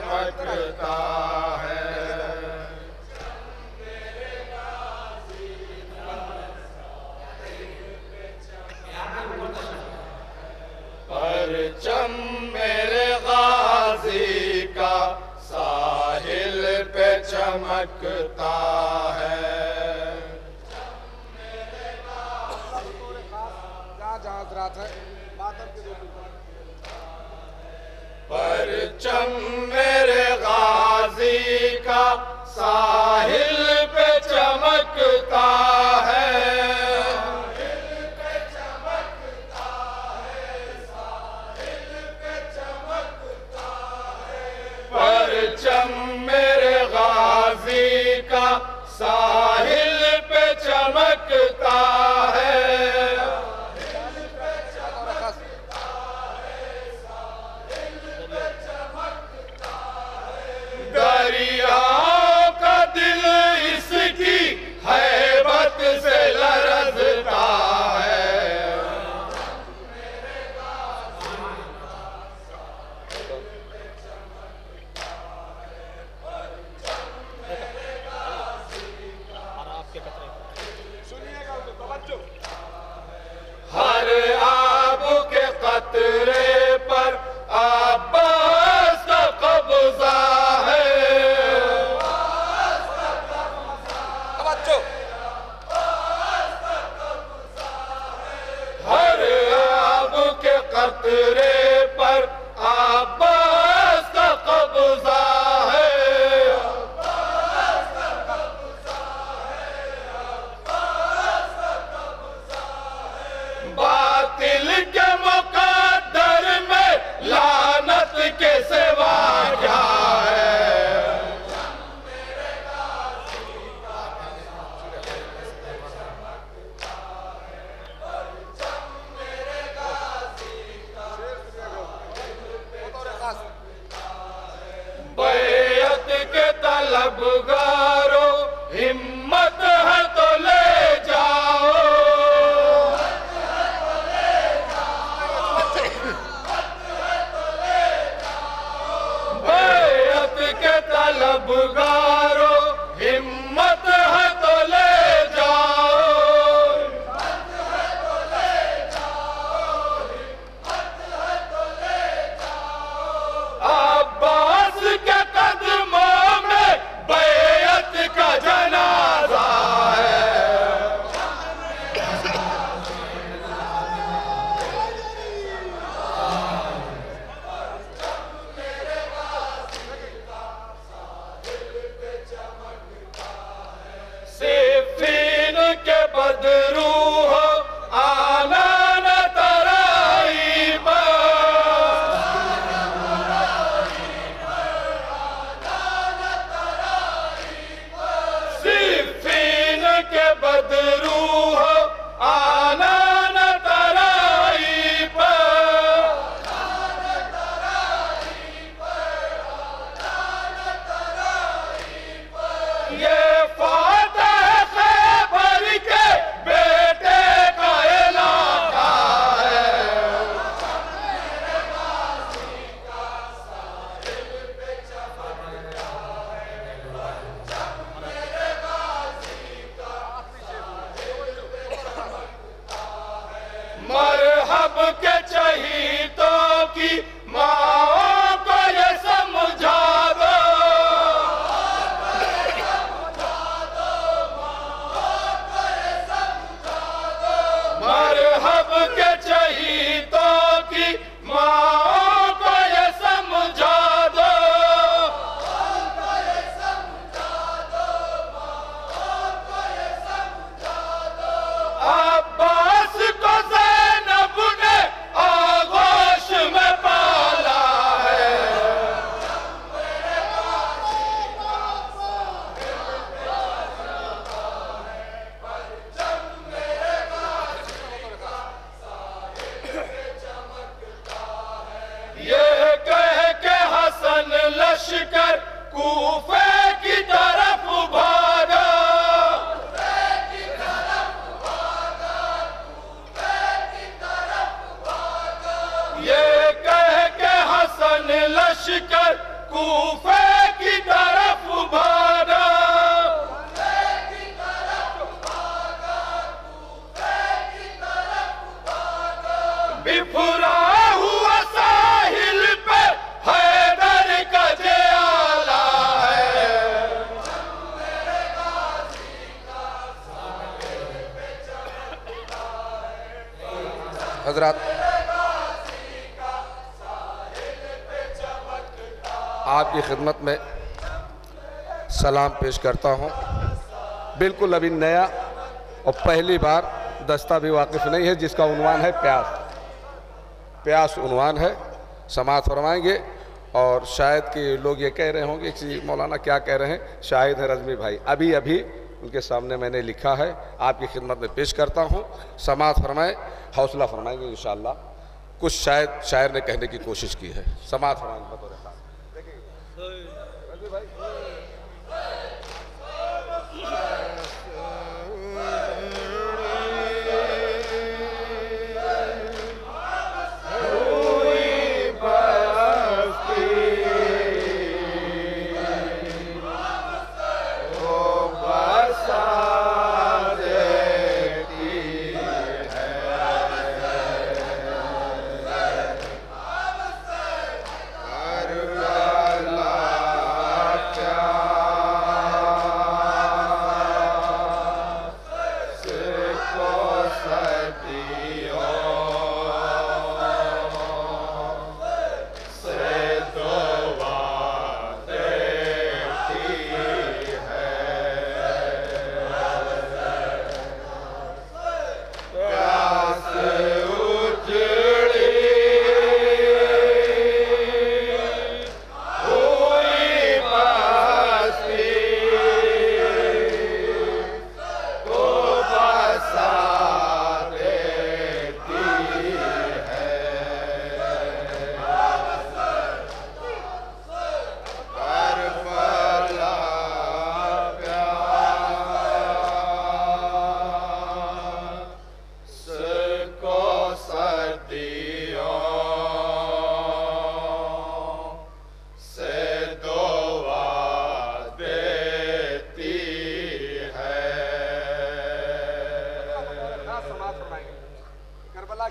चमकता है। परचम मेरे गाजी का साहिल पे चमकता है। परचम मेरे गाजी का साहिल पे चमकता है। परचम मेरे गाजी का साहिल पे चमकता है। दरियाओं का दिल इसकी हैबत से लरज़ता है। हर आब के कतरे पर अब्बास का कब्जा है। हर आब के कतरे पर अब्बास का कब्जा है। बातिल के मुकद्दर में लानत के सिवा क्या है। बैअत के तलबगारो हिम्मत है तो ले जाओ। बैअत के तलबगारो हिम्मत है तो ले जाओ। अब्बास के कदमों में बैअत का जनाजा है। कूफे की तरफ भागा, बिफुरा हुआ साहिल पे हैदर का जियाला है। हजरात, आपकी खिदमत में सलाम पेश करता हूँ। बिल्कुल अभी नया और पहली बार दस्ता भी वाकिफ़ नहीं है, जिसका उन्वान है प्यास। प्यास उन्वान है, समाअत फरमाएंगे। और शायद कि लोग ये कह रहे होंगे कि मौलाना क्या कह रहे हैं, शाहिद हैं रज़मी भाई। अभी अभी उनके सामने मैंने लिखा है, आपकी खिदमत में पेश करता हूँ। समाअत फरमाएं, हौसला फरमाएंगे इंशाअल्लाह। कुछ शायद शायर ने कहने की कोशिश की है। समाअत फरमाएंगे बतौर खास। रज़मी भाई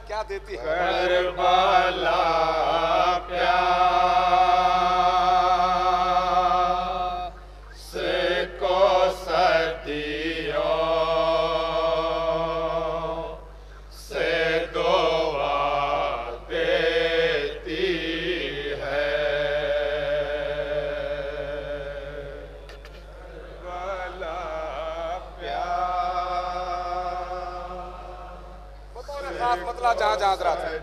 क्या देती है करबला प्यास को सदियों से दुआ देती है। करबला खास मतलब जहाँ जहाँ हजरात है।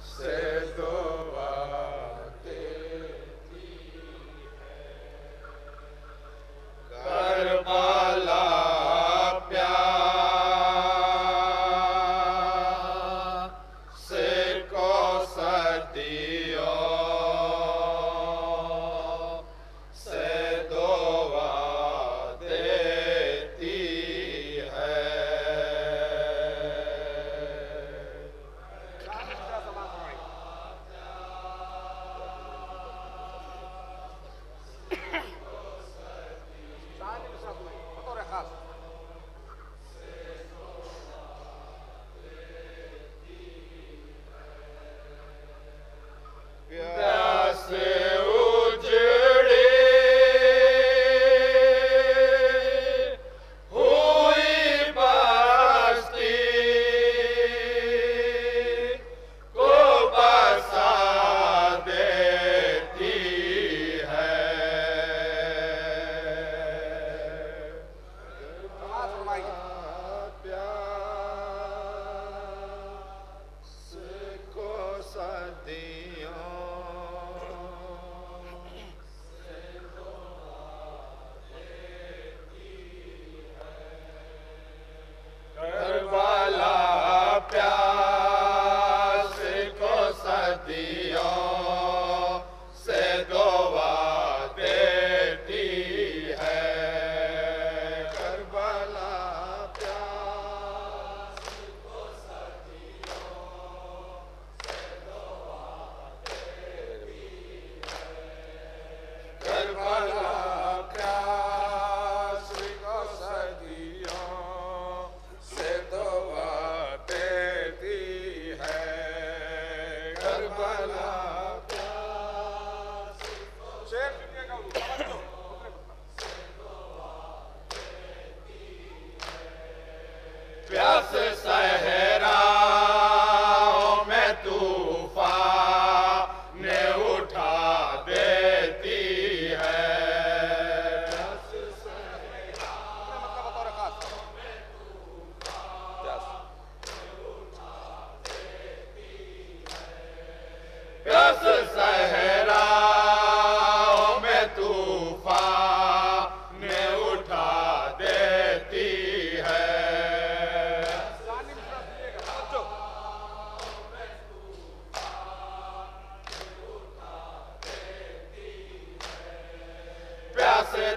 से दुआ देती है। करबला प्यास को सदियों से दुआ देती है।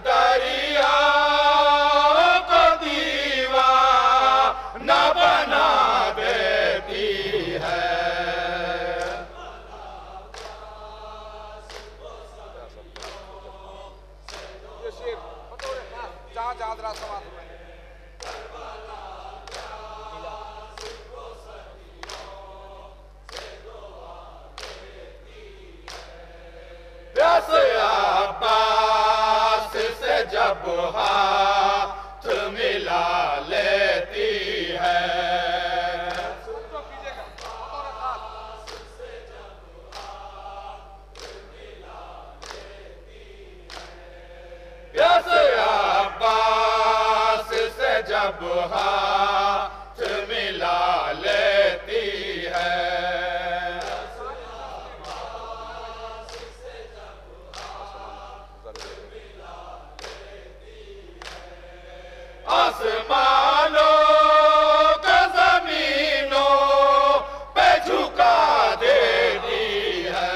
दरिया को दीवाना बना देती है। प्यास अब्बास से जब हाथ मिला लेती है, प्यास अब्बास से जब हाथ मिला लेती है, आसमानों को जमीनों पे झुका देती है,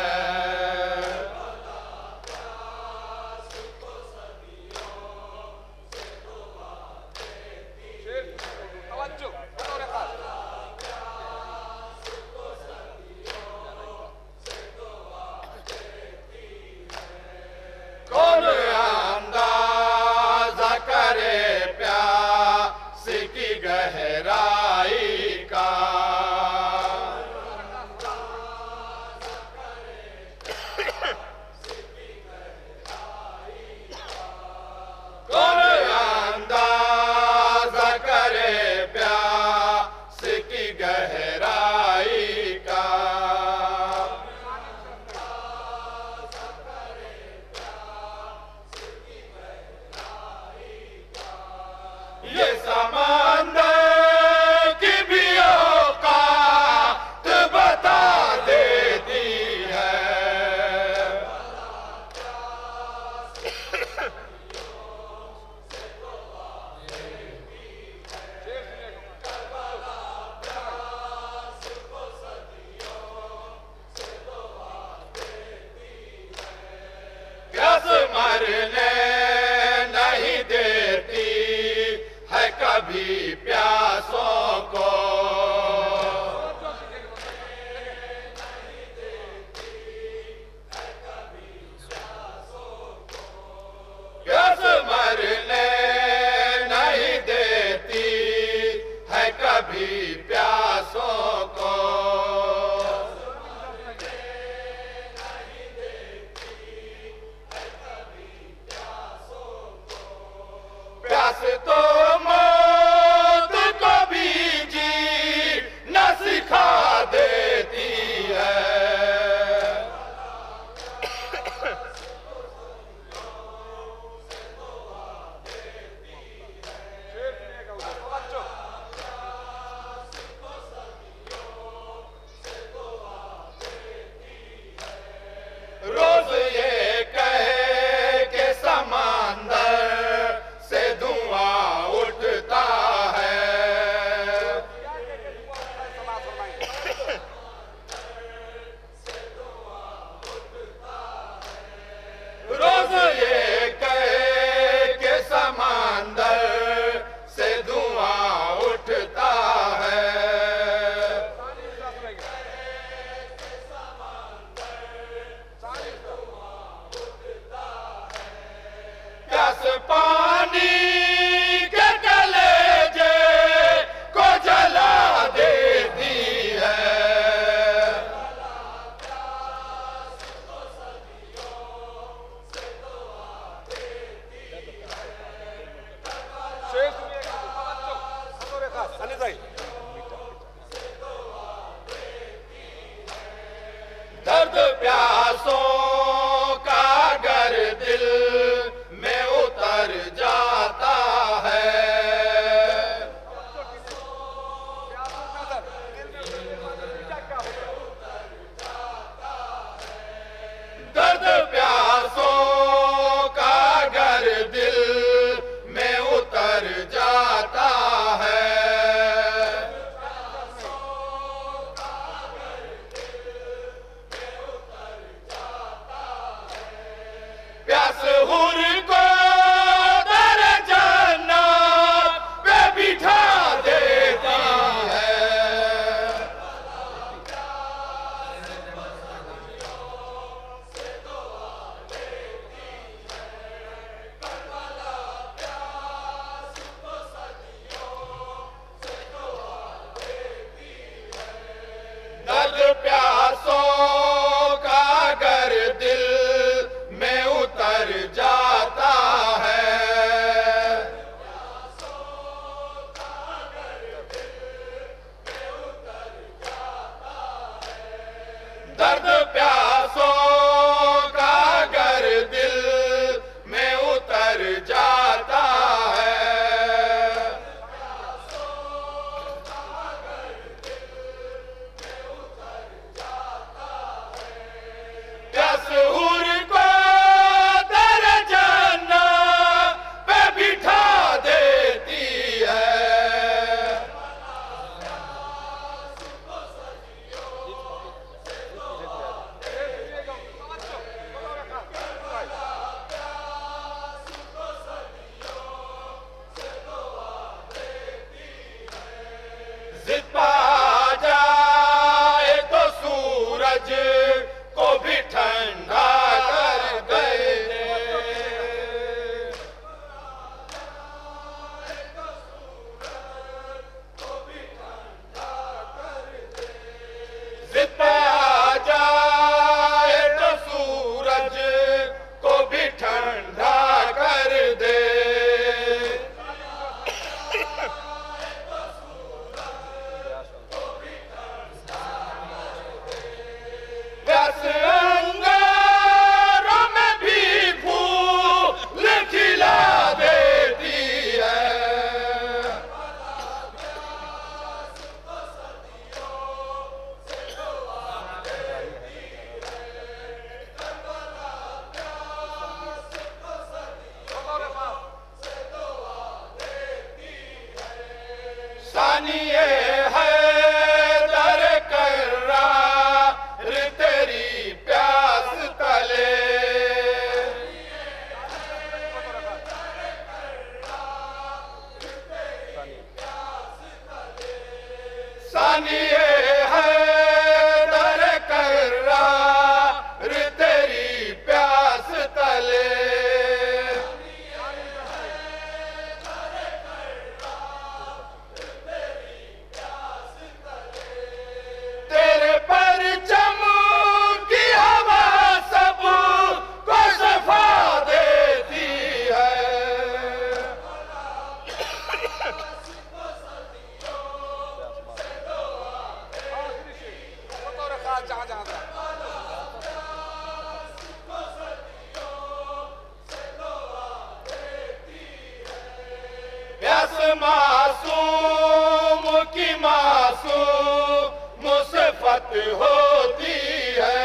मुसीबत होती है।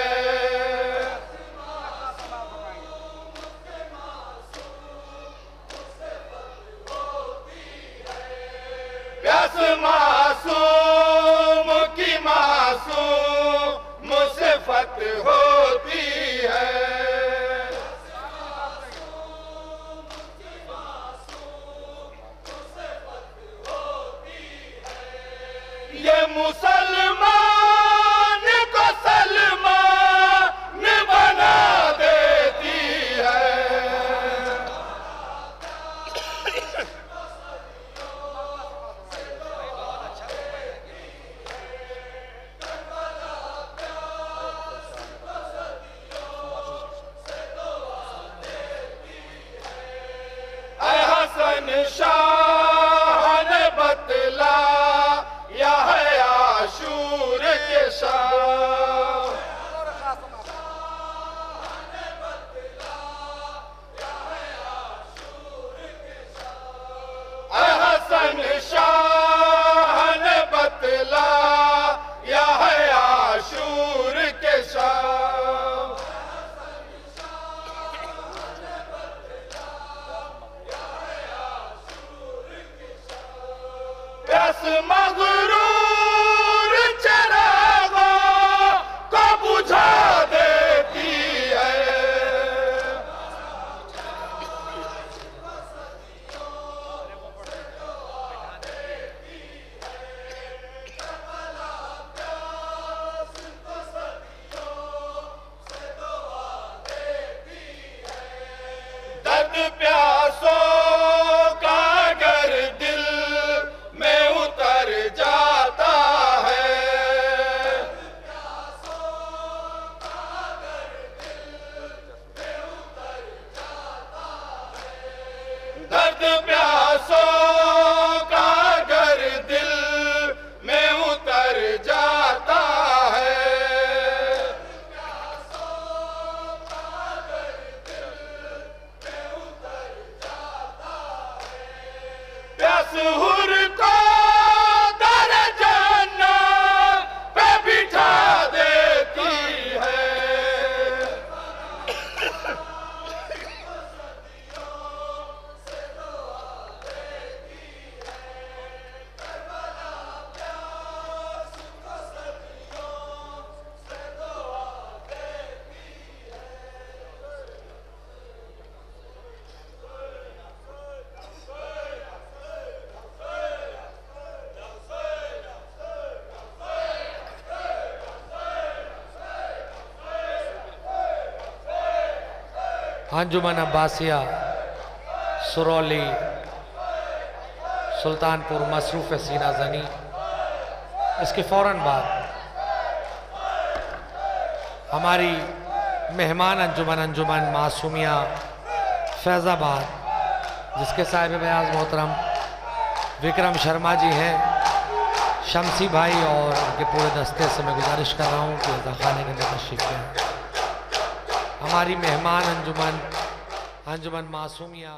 प्यास मासूम की मासूम मुसीबत होती है। ये मुसलमान को सलमान बना देती है। हसन शाह ने बतला या है आशूर के शाह। हसन शाह ने बतला या है आशूर के शाह। प्यास मगरूर चरागों को बुझा देती है। दर्द प्यासों का अगर दिल में उतर जाता है, दर्द प्यासों का अगर दिल में उतर जाता है, प्यास हुर को दर जन्नत पे बिठा देती है। अंजुमन अब्बासिया सुरौली सुल्तानपुर मसरूफ़ सीना ज़नी। इसके फ़ौरन बाद हमारी मेहमान अंजुमन मासूमिया फैज़ाबाद, जिसके साहिब बयाज़ मोहतरम विक्रम शर्मा जी हैं, शमसी भाई और उनके पूरे दस्ते से मैं गुजारिश कर रहा हूँ कि खाने के अंदर तशरीफ़ लें। हमारी मेहमान अंजुमन मासूमिया